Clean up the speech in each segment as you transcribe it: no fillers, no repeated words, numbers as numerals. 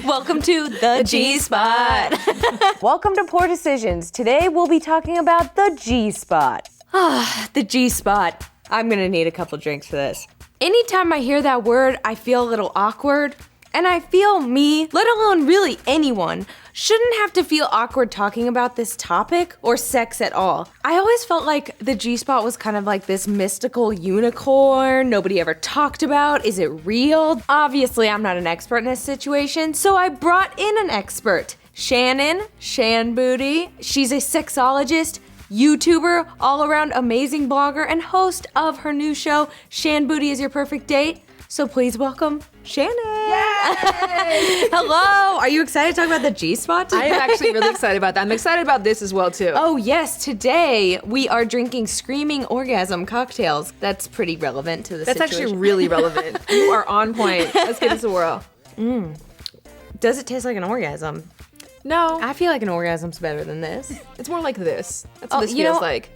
Welcome to the GSpot. Welcome to Poor Decisions. Today we'll be talking about the G-spot. The G-spot. I'm gonna need a couple drinks for this. Anytime I hear that word, I feel a little awkward. And I feel me, let alone really anyone, shouldn't have to feel awkward talking about this topic or sex at all. I always felt like the G-spot was kind of like this mystical unicorn nobody ever talked about. Is it real? Obviously, I'm not an expert in this situation, so I brought in an expert. Shan Boody. She's a sexologist, YouTuber, all-around amazing blogger, and host of her new show, Shan Boody is Your Perfect Date. So please welcome Shannon. Yay! Hello. Are you excited to talk about the G-spot today? I am actually really excited about that. I'm excited about this as well, too. Oh, yes. Today, we are drinking screaming orgasm cocktails. That's pretty relevant to the That's situation. actually really relevant. You are on point. Let's give this a whirl. Does it taste like an orgasm? No, I feel like an orgasm's better than this. it's more like this. That's what this you know- feels like.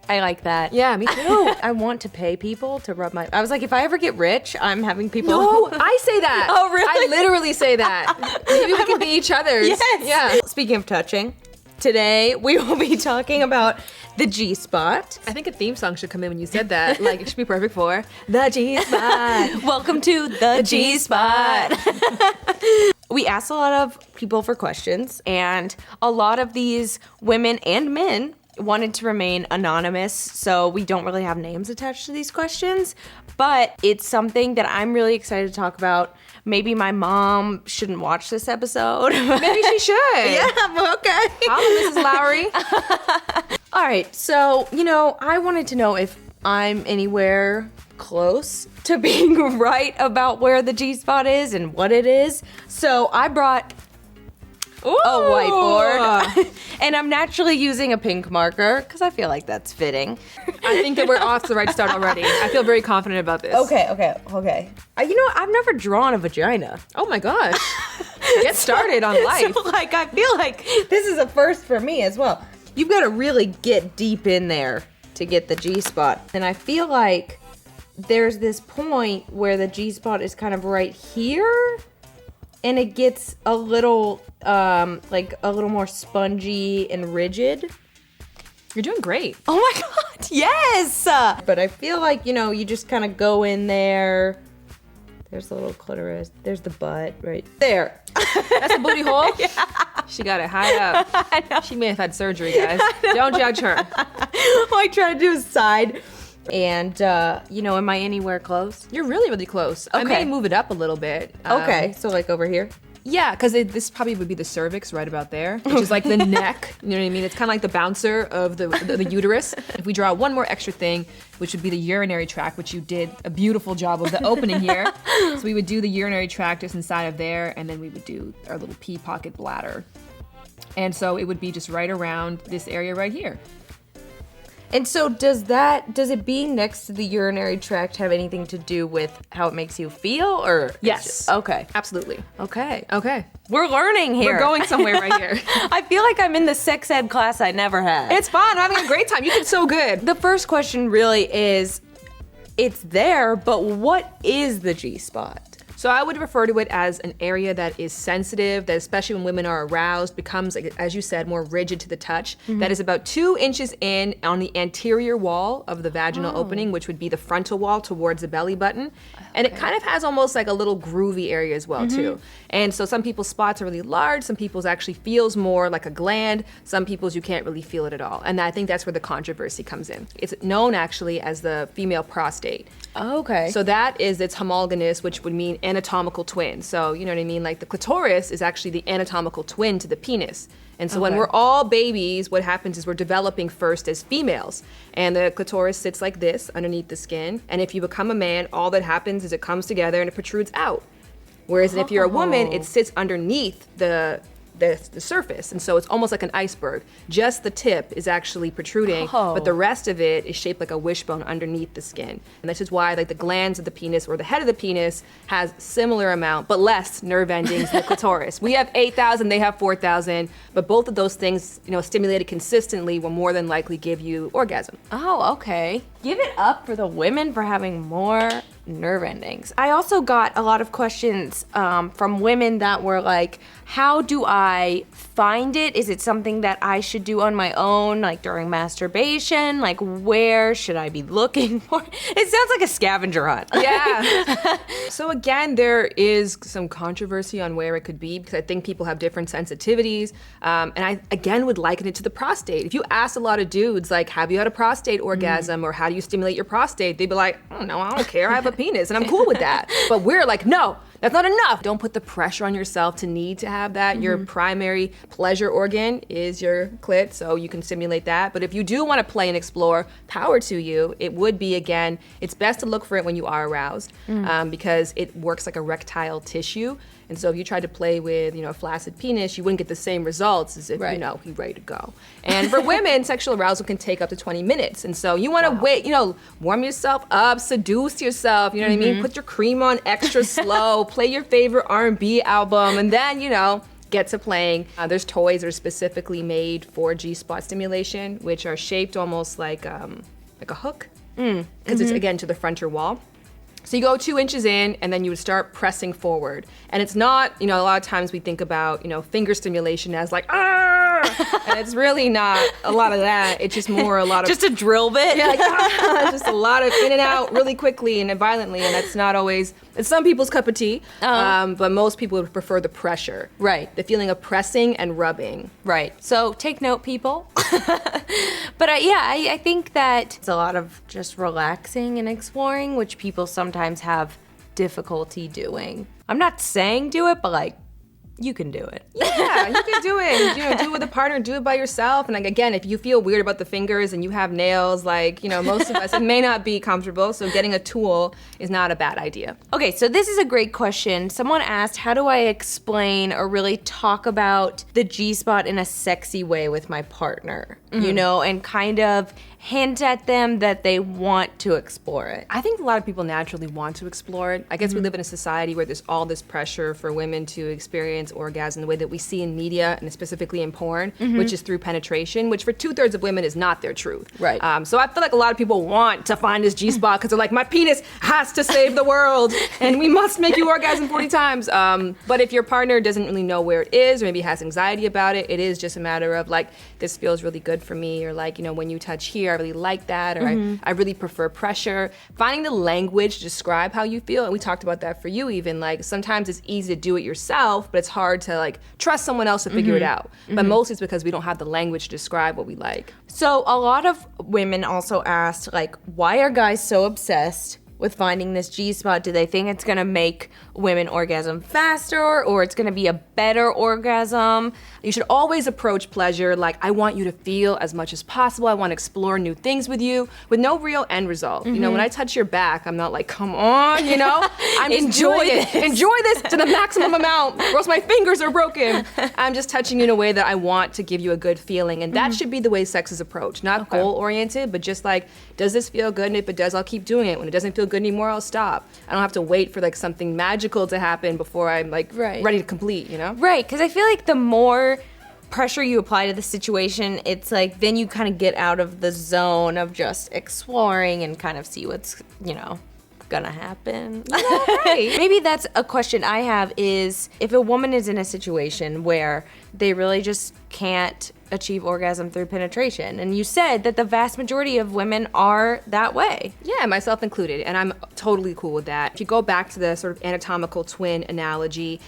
I like that. Yeah, me too. I want to pay people to rub my... I was like, if I ever get rich, I'm having people... No, I say that. Oh, really? I literally say that. Maybe we can be each other's. Yes. Yeah. Speaking of touching, today we will be talking about the G-spot. I think a theme song should come in when you said that. Like, it should be perfect for the G-spot. Welcome to the G-spot. We asked a lot of people for questions, and a lot of these women and men wanted to remain anonymous, so we don't really have names attached to these questions, but it's something that I'm really excited to talk about. Maybe my mom shouldn't watch this episode. Maybe she should. Yeah, okay. Holla, Mrs. Lowry. All right, so, I wanted to know if I'm anywhere close to being right about where the G-spot is and what it is. So I brought a whiteboard, and I'm naturally using a pink marker because I feel like that's fitting. I think that we're off to the right start already. I feel very confident about this. Okay. I've never drawn a vagina. Oh my gosh. Get started on life. So, I feel like this is a first for me as well. You've got to really get deep in there to get the G-spot. And I feel like there's this point where the G-spot is kind of right here, and it gets a little, a little more spongy and rigid. You're doing great. Oh my God, yes! But I feel like, you just kind of go in there. There's the little clitoris. There's the butt right there. That's the booty hole? Yeah. She got it high up. I know. She may have had surgery, guys. Don't judge her. I try to do a side. And, am I anywhere close? You're really, really close. I may Okay. move it up a little bit. Okay, so over here? Yeah, because this probably would be the cervix right about there, which is like the neck. You know what I mean? It's kind of like the bouncer of the uterus. If we draw one more extra thing, which would be the urinary tract, which you did a beautiful job of the opening here. So we would do the urinary tract just inside of there, and then we would do our little pee pocket bladder. And so it would be just right around this area right here. And so does it being next to the urinary tract have anything to do with how it makes you feel, or? Yes. Okay. Absolutely. Okay. Okay. We're learning here. We're going somewhere right here. I feel like I'm in the sex ed class I never had. It's fun. I'm having a great time. You did so good. The first question really is, it's there, but what is the G-spot? So I would refer to it as an area that is sensitive, that especially when women are aroused, becomes, like, as you said, more rigid to the touch. That is about 2 inches in on the anterior wall of the vaginal opening, which would be the frontal wall towards the belly button. And it kind of has almost like a little groovy area as well, too. And so some people's spots are really large, some people's actually feels more like a gland, some people's you can't really feel it at all. And I think that's where the controversy comes in. It's known actually as the female prostate. Okay. So that is its homologous, which would mean anatomical twin. So, you know what I mean? Like the clitoris is actually the anatomical twin to the penis. And so when we're all babies, what happens is we're developing first as females. And the clitoris sits like this underneath the skin. And if you become a man, all that happens is it comes together and it protrudes out. Whereas if you're a woman, it sits underneath the surface, and so it's almost like an iceberg. Just the tip is actually protruding, but the rest of it is shaped like a wishbone underneath the skin. And this is why, like, the glands of the penis or the head of the penis has similar amount but less nerve endings than the clitoris. We have 8,000, they have 4,000, but both of those things, stimulated consistently will more than likely give you orgasm. Oh, okay. give it up for the women for having more nerve endings. I also got a lot of questions from women that were like, how do I find it? Is it something that I should do on my own, like during masturbation? Like, where should I be looking for? It sounds like a scavenger hunt. Yeah. So again, there is some controversy on where it could be because I think people have different sensitivities. And I, again, would liken it to the prostate. If you ask a lot of dudes, like, have you had a prostate orgasm or how do you stimulate your prostate? They'd be like, oh, no, I don't care. I have a penis and I'm cool with that. But we're like, no, that's not enough. Don't put the pressure on yourself to need to have that. Your primary pleasure organ is your clit, so you can stimulate that. But if you do want to play and explore, power to you. It would be, again, it's best to look for it when you are aroused because it works like erectile tissue. And so if you tried to play with, a flaccid penis, you wouldn't get the same results as if, he's ready to go. And for women, sexual arousal can take up to 20 minutes. And so you want to wait, warm yourself up, seduce yourself, you know what I mean? Put your cream on extra slow, play your favorite R&B album, and then, get to playing. There's toys that are specifically made for GSpot stimulation, which are shaped almost like a hook, because it's, again, to the frontal wall. So you go 2 inches in, and then you would start pressing forward. And it's not, a lot of times we think about, finger stimulation as like, and it's really not a lot of that. It's just more a lot of... Just a drill bit? Yeah, like, just a lot of in and out really quickly and violently, and that's not always... It's some people's cup of tea, but most people would prefer the pressure. Right. The feeling of pressing and rubbing. Right. So take note, people. But I think that it's a lot of just relaxing and exploring, which people sometimes have difficulty doing. I'm not saying do it, but like, you can do it. Yeah, you can do it. Do it with a partner, do it by yourself. And like, again, if you feel weird about the fingers and you have nails, like, most of us, it may not be comfortable. So getting a tool is not a bad idea. Okay, so this is a great question. Someone asked, how do I explain or really talk about the G-spot in a sexy way with my partner? And kind of hint at them that they want to explore it. I think a lot of people naturally want to explore it. I guess we live in a society where there's all this pressure for women to experience orgasm the way that we see in media and specifically in porn, which is through penetration, which for 2/3 of women is not their truth. Right. So I feel like a lot of people want to find this G-spot because they're like, my penis has to save the world and we must make you orgasm 40 times. But if your partner doesn't really know where it is or maybe has anxiety about it, it is just a matter of like, this feels really good for me, or like, when you touch here, I really like that, or I really prefer pressure. Finding the language to describe how you feel, and we talked about that for you even, like sometimes it's easy to do it yourself, but it's hard to like trust someone else to figure it out. But mostly it's because we don't have the language to describe what we like. So a lot of women also asked, like, why are guys so obsessed with finding this G-spot? Do they think it's gonna make women orgasm faster, or it's gonna be a better orgasm? You should always approach pleasure like, I want you to feel as much as possible. I want to explore new things with you with no real end result. When I touch your back, I'm not like, come on, I'm just enjoy this to the maximum amount, or else my fingers are broken. I'm just touching you in a way that I want to give you a good feeling, and that should be the way sex is approached. Not goal-oriented, but just like, does this feel good? And if it does, I'll keep doing it. When it doesn't feel good anymore, I'll stop. I don't have to wait for like something magical to happen before I'm like ready to complete, Right, because I feel like the more pressure you apply to the situation, it's like then you kind of get out of the zone of just exploring and kind of see what's, gonna happen. Right. Maybe that's a question I have, is if a woman is in a situation where they really just can't achieve orgasm through penetration, and you said that the vast majority of women are that way. Yeah, myself included, and I'm totally cool with that. If you go back to the sort of anatomical twin analogy,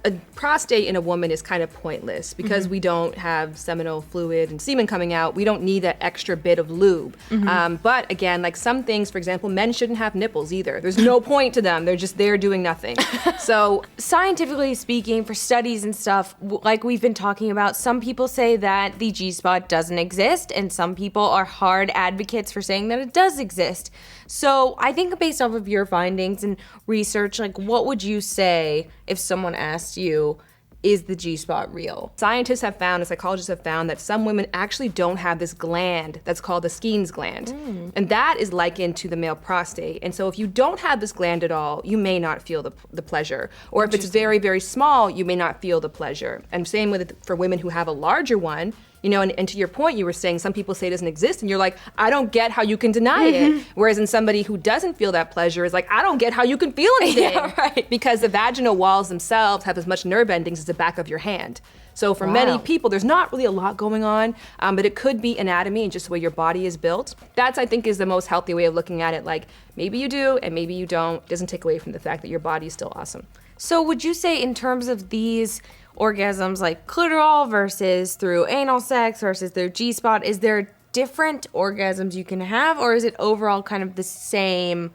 a prostate in a woman is kind of pointless because we don't have seminal fluid and semen coming out. We don't need that extra bit of lube. But again, like some things, for example, men shouldn't have nipples either. There's no point to them. They're just there doing nothing. So scientifically speaking, for studies and stuff, like we've been talking about, some people say that the G-spot doesn't exist, and some people are hard advocates for saying that it does exist. So I think based off of your findings and research, like what would you say if someone asked you, is the G-spot real? Scientists have found, and psychologists have found, that some women actually don't have this gland that's called the Skene's gland. And that is likened to the male prostate. And so if you don't have this gland at all, you may not feel the pleasure. Or if it's very, very small, you may not feel the pleasure. And same with for women who have a larger one, You know, and to your point, you were saying some people say it doesn't exist, and you're like, I don't get how you can deny it. Whereas in somebody who doesn't feel that pleasure is like, I don't get how you can feel anything. Yeah, right. Because the vaginal walls themselves have as much nerve endings as the back of your hand. So for many people, there's not really a lot going on, but it could be anatomy and just the way your body is built. That's, I think, is the most healthy way of looking at it. Like, maybe you do and maybe you don't. It doesn't take away from the fact that your body is still awesome. So would you say in terms of these orgasms, like clitoral versus through anal sex versus through GSpot, is there different orgasms you can have, or is it overall kind of the same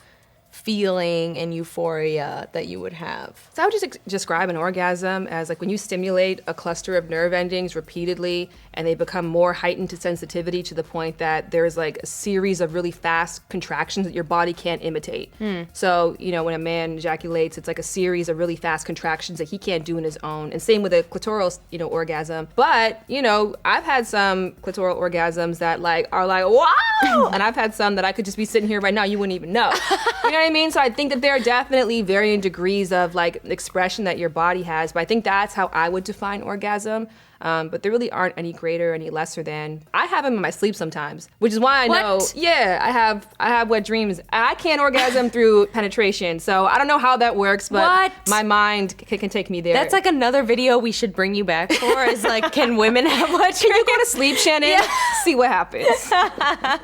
feeling and euphoria that you would have? So I would just describe an orgasm as like when you stimulate a cluster of nerve endings repeatedly and they become more heightened to sensitivity to the point that there's like a series of really fast contractions that your body can't imitate. So, you know, when a man ejaculates, it's like a series of really fast contractions that he can't do on his own. And same with a clitoral, you know, orgasm. But, you know, I've had some clitoral orgasms that like are like, wow! And I've had some that I could just be sitting here right now, you wouldn't even know. You know what I mean? So I think that there are definitely varying degrees of like expression that your body has, but I think that's how I would define orgasm. But there really aren't any greater, any lesser than. I have them in my sleep sometimes, which is why I know. Yeah, I have wet dreams. I can't orgasm through penetration, so I don't know how that works, but my mind can take me there. That's like another video we should bring you back for. Is like, can women have wet dreams? Can you go to sleep, Shannon? Yeah. See what happens.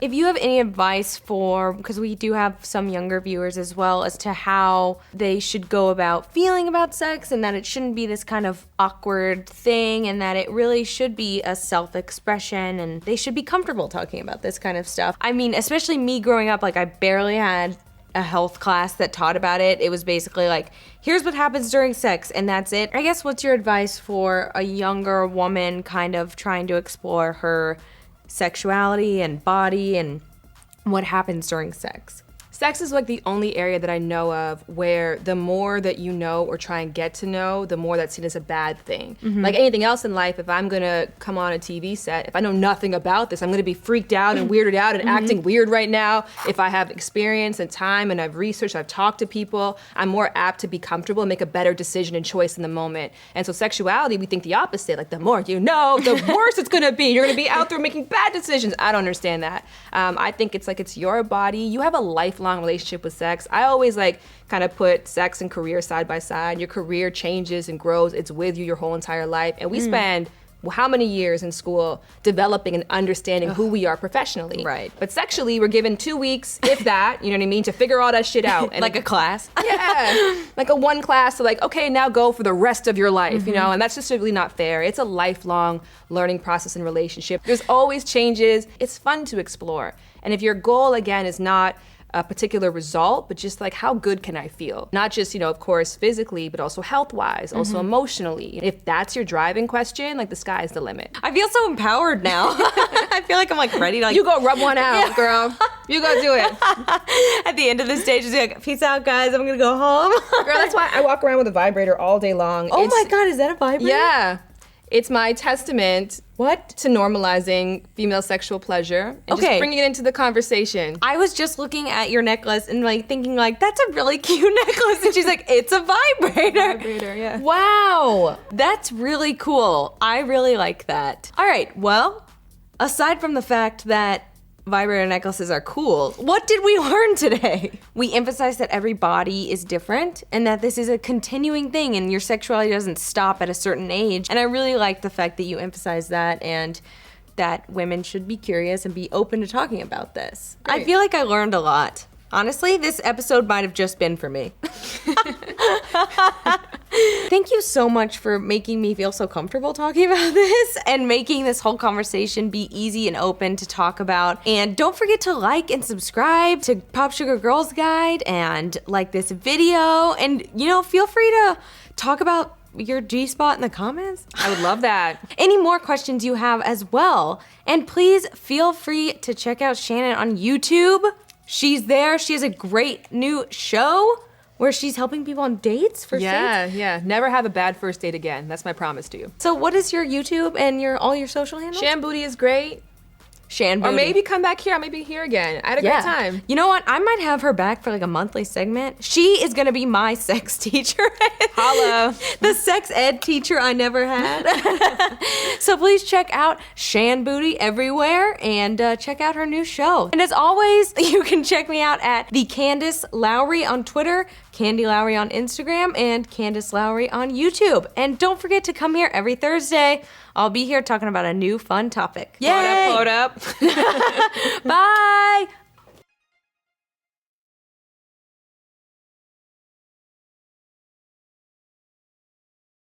If you have any advice for, because we do have some younger viewers as well, as to how they should go about feeling about sex, and that it shouldn't be this kind of awkward thing, and that it really should be a self-expression, and they should be comfortable talking about this kind of stuff. I mean, especially me growing up, like I barely had a health class that taught about it. It was basically like, here's what happens during sex, and that's it. I guess what's your advice for a younger woman kind of trying to explore her sexuality and body and what happens during sex? Sex is like the only area that I know of where the more that you know or try and get to know, the more that's seen as a bad thing. Like anything else in life, if I'm gonna come on a TV set, if I know nothing about this, I'm gonna be freaked out and weirded out and acting weird right now. If I have experience and time and I've researched, I've talked to people, I'm more apt to be comfortable and make a better decision and choice in the moment. And so sexuality, we think the opposite. Like the more you know, the worse it's gonna be. You're gonna be out there making bad decisions. I don't understand that. I think it's like it's your body. You have a lifelong relationship with sex. I always like kind of put sex and career side by side. Your career changes and grows. It's with you your whole entire life. And we spend how many years in school developing and understanding who we are professionally. Right. But sexually, we're given 2 weeks, if that, you know what I mean, to figure all that shit out. And like a class? Yeah. Like a one class to like, okay, now go for the rest of your life, you know? And that's just really not fair. It's a lifelong learning process and relationship. There's always changes. It's fun to explore. And if your goal, again, is not a particular result, but just like how good can I feel? Not just, you know, of course, physically, but also health-wise, also emotionally. If that's your driving question, like the sky is the limit. I feel so empowered now. I feel like I'm like ready to like... You go rub one out, girl. You go do it. At the end of this day, just be like, peace out, guys. I'm gonna go home. Girl, that's why I walk around with a vibrator all day long. Oh my God, is that a vibrator? Yeah. It's my testament to normalizing female sexual pleasure and just bringing it into the conversation. I was just looking at your necklace and like thinking like, that's a really cute necklace. And she's like, it's a vibrator. Vibrator, yeah. Wow. That's really cool. I really like that. All right. Well, aside from the fact that vibrator necklaces are cool, what did we learn today? We emphasized that every body is different and that this is a continuing thing and your sexuality doesn't stop at a certain age. And I really like the fact that you emphasize that and that women should be curious and be open to talking about this. Great. I feel like I learned a lot. Honestly, this episode might have just been for me. Thank you so much for making me feel so comfortable talking about this and making this whole conversation be easy and open to talk about. And don't forget to like and subscribe to Popsugar Girls Guide and like this video. And, you know, feel free to talk about your GSpot in the comments. I would love that. Any more questions you have as well. And please feel free to check out Shannon on YouTube. She's there. She has a great new show where she's helping people on dates for dates. Yeah. Never have a bad first date again. That's my promise to you. So what is your YouTube and all your social handles? Shan Boody is great. Shan Boody. Or maybe come back here. I may be here again. I had a great time. You know what? I might have her back for like a monthly segment. She is going to be my sex teacher. Holla. The sex ed teacher I never had. So please check out Shan Boody everywhere and check out her new show. And as always, you can check me out at the Candace Lowry on Twitter, Candy Lowry on Instagram, and Candace Lowry on YouTube. And don't forget to come here every Thursday. I'll be here talking about a new fun topic. Yay! Hold up. Bye!